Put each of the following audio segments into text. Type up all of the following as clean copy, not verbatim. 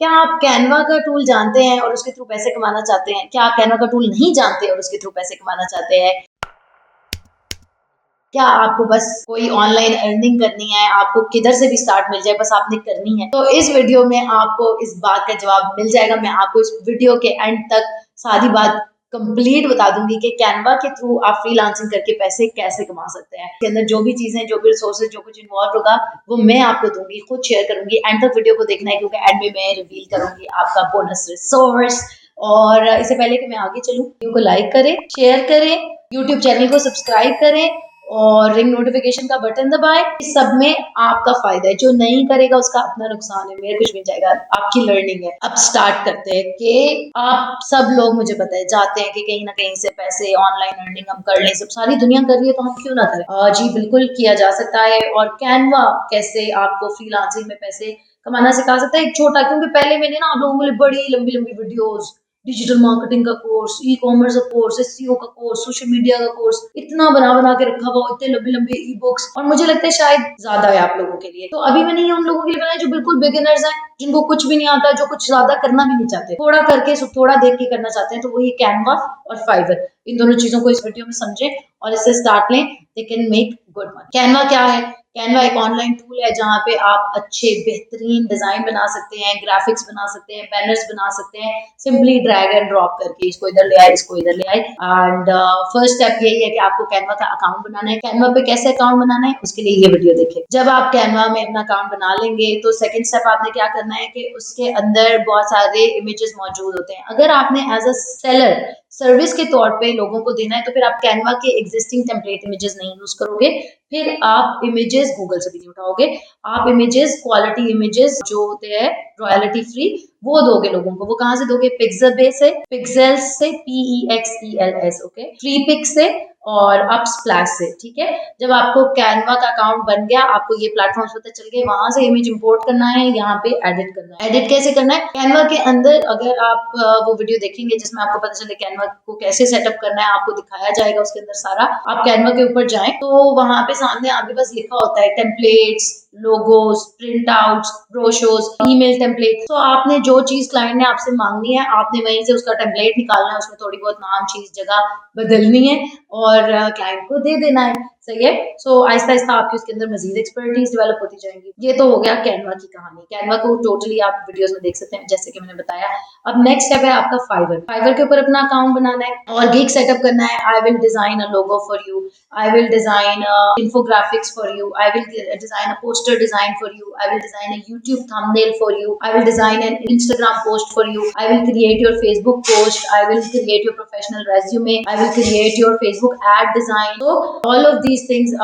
क्या आप कैनवा का टूल जानते हैं और उसके थ्रू पैसे कमाना चाहते हैं? क्या आप कैनवा का टूल नहीं जानते और उसके थ्रू पैसे कमाना चाहते हैं? क्या आपको बस कोई ऑनलाइन अर्निंग करनी है, आपको किधर से भी स्टार्ट मिल जाए, बस आपने करनी है? तो इस वीडियो में आपको इस बात का जवाब मिल जाएगा। मैं आपको इस वीडियो के एंड तक सारी बात कंप्लीट बता दूंगी कि कैनवा के थ्रू आप फ्रीलांसिंग करके पैसे कैसे कमा सकते हैं। इसके अंदर जो भी चीजें, जो भी रिसोर्सेज, जो कुछ इन्वॉल्व होगा वो मैं आपको दूंगी, खुद शेयर करूंगी। एंड तक वीडियो को देखना है क्योंकि एंड में मैं रिवील करूंगी आपका बोनस रिसोर्स। और इससे पहले कि मैं आगे चलूं, वीडियो को लाइक करें, शेयर करें, यूट्यूब चैनल को सब्सक्राइब करें और रिंग नोटिफिकेशन का बटन दबाएं। इस सब में आपका फायदा है, जो नहीं करेगा उसका अपना नुकसान है, मेरे कुछ भी जाएगा, आपकी लर्निंग है। अब स्टार्ट करते हैं कि आप सब लोग, मुझे पता है, चाहते हैं कि कहीं ना कहीं से पैसे, ऑनलाइन अर्निंग हम कर लें। सब सारी दुनिया कर रही है तो हम क्यों ना करें? जी बिल्कुल किया जा सकता है। और कैनवा कैसे आपको फ्रीलांसिंग में पैसे कमाना सिखा सकता है, एक छोटा, क्योंकि पहले मैंने ना आप लोगों के लिए बड़ी लंबी लंबी वीडियोस, डिजिटल मार्केटिंग का कोर्स, ई कॉमर्स का कोर्स, एसईओ का कोर्स, सोशल मीडिया का कोर्स, इतना बना बना के रखा हुआ, इतने लंबे लंबे ई बुक्स, और मुझे लगता है शायद ज्यादा है आप लोगों के लिए। तो अभी मैंने ये उन लोगों के लिए बनाया जो बिल्कुल बिगिनर्स हैं, जिनको कुछ भी नहीं आता, जो कुछ ज्यादा करना भी नहीं चाहते, थोड़ा करके थोड़ा देख के करना चाहते हैं। तो वही कैनवा और फाइवर, इन दोनों चीजों को इस वीडियो में समझें और इससे स्टार्ट लें। They can make good money. Canva क्या है? कैनवा एक ऑनलाइन टूल है जहाँ पे आप अच्छे बेहतरीन डिजाइन बना सकते हैं, ग्राफिक्स बना सकते हैं, बैनर्स बना सकते हैं, सिंपली ड्रैग एंड ड्रॉप करके, इसको इधर ले आए, इसको इधर ले आए। एंड फर्स्ट स्टेप यही है कि आपको कैनवा का अकाउंट बनाना है। कैनवा पे कैसे अकाउंट बनाना है उसके लिए ये वीडियो देखें। जब आप कैनवा में अपना अकाउंट बना लेंगे तो सेकंड स्टेप आपने क्या करना है कि उसके अंदर बहुत सारे इमेजेस मौजूद होते हैं। अगर आपने एज अ सेलर सर्विस के तौर पे लोगों को देना है तो फिर आप कैनवा के एग्जिस्टिंग टेम्पलेट इमेजेस नहीं यूज करोगे, फिर आप इमेजेस गूगल से भी नहीं उठाओगे। आप इमेजेस, क्वालिटी इमेजेस जो होते हैं रॉयल्टी फ्री, वो दोगे लोगों को। वो कहाँ से दोगे? पिक्सेलबेस से, पिक्सेल्स से, PEXELS, ओके, फ्री पिक से और अपस्प्लैश से। ठीक है, जब आपको कैनवा का अकाउंट बन गया, आपको ये प्लेटफॉर्म्स पता चल गए, वहां से इमेज इंपोर्ट करना है, यहाँ पे एडिट करना है। एडिट कैसे करना है? कैनवा के अंदर अगर आप वो वीडियो देखेंगे जिसमें आपको पता चले कैनवा को कैसे सेटअप करना है, आपको दिखाया जाएगा उसके अंदर सारा। आप कैनवा के ऊपर जाएं तो वहां पे सामने आपके पास लिखा होता है templates, logos, print outs, brochures, email template. तो आपने जो चीज क्लाइंट ने आपसे मांगनी है, आपने वहीं से उसका टेम्पलेट निकालना है, उसमें थोड़ी बहुत नाम, चीज, जगह बदलनी है और क्लाइंट को दे देना है। सही है। सो आहिस्ता आहिस्ता आपकी उसके अंदर मजीद एक्सपर्टीज डेवलप होती जाएंगी। ये तो हो गया कैनवा की कहानी। कैनवा को टोटली आप वीडियोस में देख सकते हैं जैसे कि मैंने बताया। अब नेक्स्ट स्टेप है आपका फाइवर। फाइवर के ऊपर अपना अकाउंट बनाना है और गिग सेटअप करना है। I will design a logo for you, I will design infographics for you, I will design a poster design for you, I will design a YouTube thumbnail for you, I will design an Instagram post for you, I will create your Facebook post, I will create your professional resume, I will create your Facebook ad design. So all of these things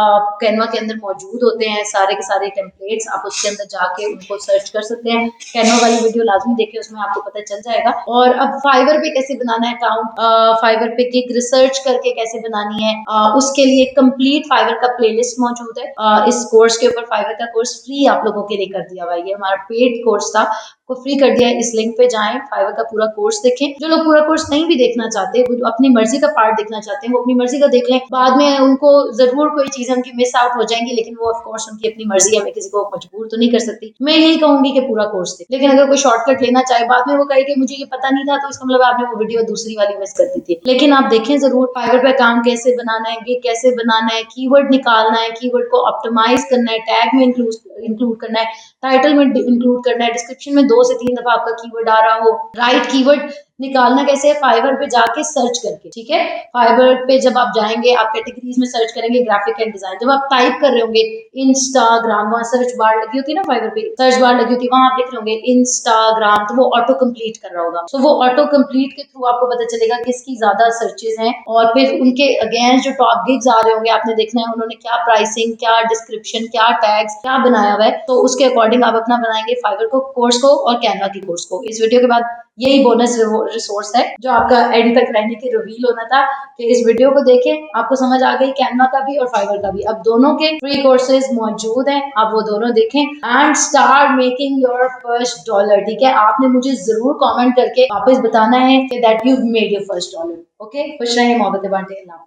Canva के अंदर मौजूद होते हैं, सारे के सारे templates. आप उसके अंदर जाके उनको सर्च कर सकते हैं। कैनवा वाली वीडियो लाजमी देखें, उसमें आपको पता चल जाएगा। और अब फाइवर पे कैसे बनाना है अकाउंट, फाइवर पे गिग रिसर्च करके कैसे बनानी है, उसके लिए कंप्लीट फाइवर का प्लेलिस्ट मौजूद है। इस कोर्स के ऊपर फाइवर का कोर्स फ्री आप लोगों के लिए कर दिया हुआ है। ये हमारा पेड कोर्स था, को फ्री कर दिया है। इस लिंक पे जाएं, फाइवर का पूरा कोर्स देखें। जो लोग पूरा कोर्स नहीं भी देखना चाहते, वो अपनी मर्जी का पार्ट देखना चाहते हैं, वो अपनी मर्जी का देख लें। बाद में उनको जरूर कोई चीजें उनकी मिस आउट हो जाएंगी, लेकिन वो ऑफ कोर्स उनकी अपनी मर्जी है, मैं किसी को मजबूर तो नहीं कर सकती। मैं यही कहूंगी कि पूरा कोर्स देख। लेकिन अगर कोई शॉर्टकट लेना चाहे, बाद में वो कहे कि मुझे ये पता नहीं था, तो इसका मतलब आपने वो वीडियो दूसरी वाली मिस कर दी थी। लेकिन आप देखें जरूर फाइवर पे अकाउंट कैसे बनाना है, गिग कैसे बनाना है, कीवर्ड निकालना है, कीवर्ड को ऑप्टिमाइज करना है, टैग में इंक्लूड करना है, टाइटल में इंक्लूड करना है, डिस्क्रिप्शन में 2 से 3 दफा आपका कीवर्ड आ रहा हो। राइट कीवर्ड निकालना कैसे है? फाइवर पे जाके सर्च करके। ठीक है, फाइवर पे जब आप जाएंगे, आप कैटेगरीज में सर्च करेंगे ग्राफिक एंड डिजाइन। जब आप टाइप कर रहे होंगे इंस्टाग्राम, वहां सर्च बार लगी होती है ना, फाइवर पे सर्च बार लगी होती है, वहां आप लिख रहे होंगे इंस्टाग्राम, तो वो ऑटो कंप्लीट कर रहा होगा। तो वो ऑटो कंप्लीट के थ्रू आपको पता चलेगा किसकी ज्यादा सर्चेज हैं, और फिर उनके अगेंस्ट जो टॉप गिग्स आ रहे होंगे, आपने देखना है उन्होंने क्या प्राइसिंग, क्या डिस्क्रिप्शन, क्या टैग्स, क्या बनाया हुआ है। तो उसके अकॉर्डिंग आप अपना बनाएंगे फाइवर को कोर्स को और कैनवा की कोर्स को। इस वीडियो के बाद यही बोनस रिसोर्स है जो आपका एंड तक रहने के रिवील होना था कि इस वीडियो को देखें, आपको समझ आ गई कैनवा का भी और फाइवर का भी। अब दोनों के फ्री कोर्सेज मौजूद हैं, आप वो दोनों देखें and start making your first dollar. ठीक है, आपने मुझे जरूर कमेंट करके वापस बताना है कि that you made your first dollar. Okay, खुश रहें, मोहब्बत बांटें।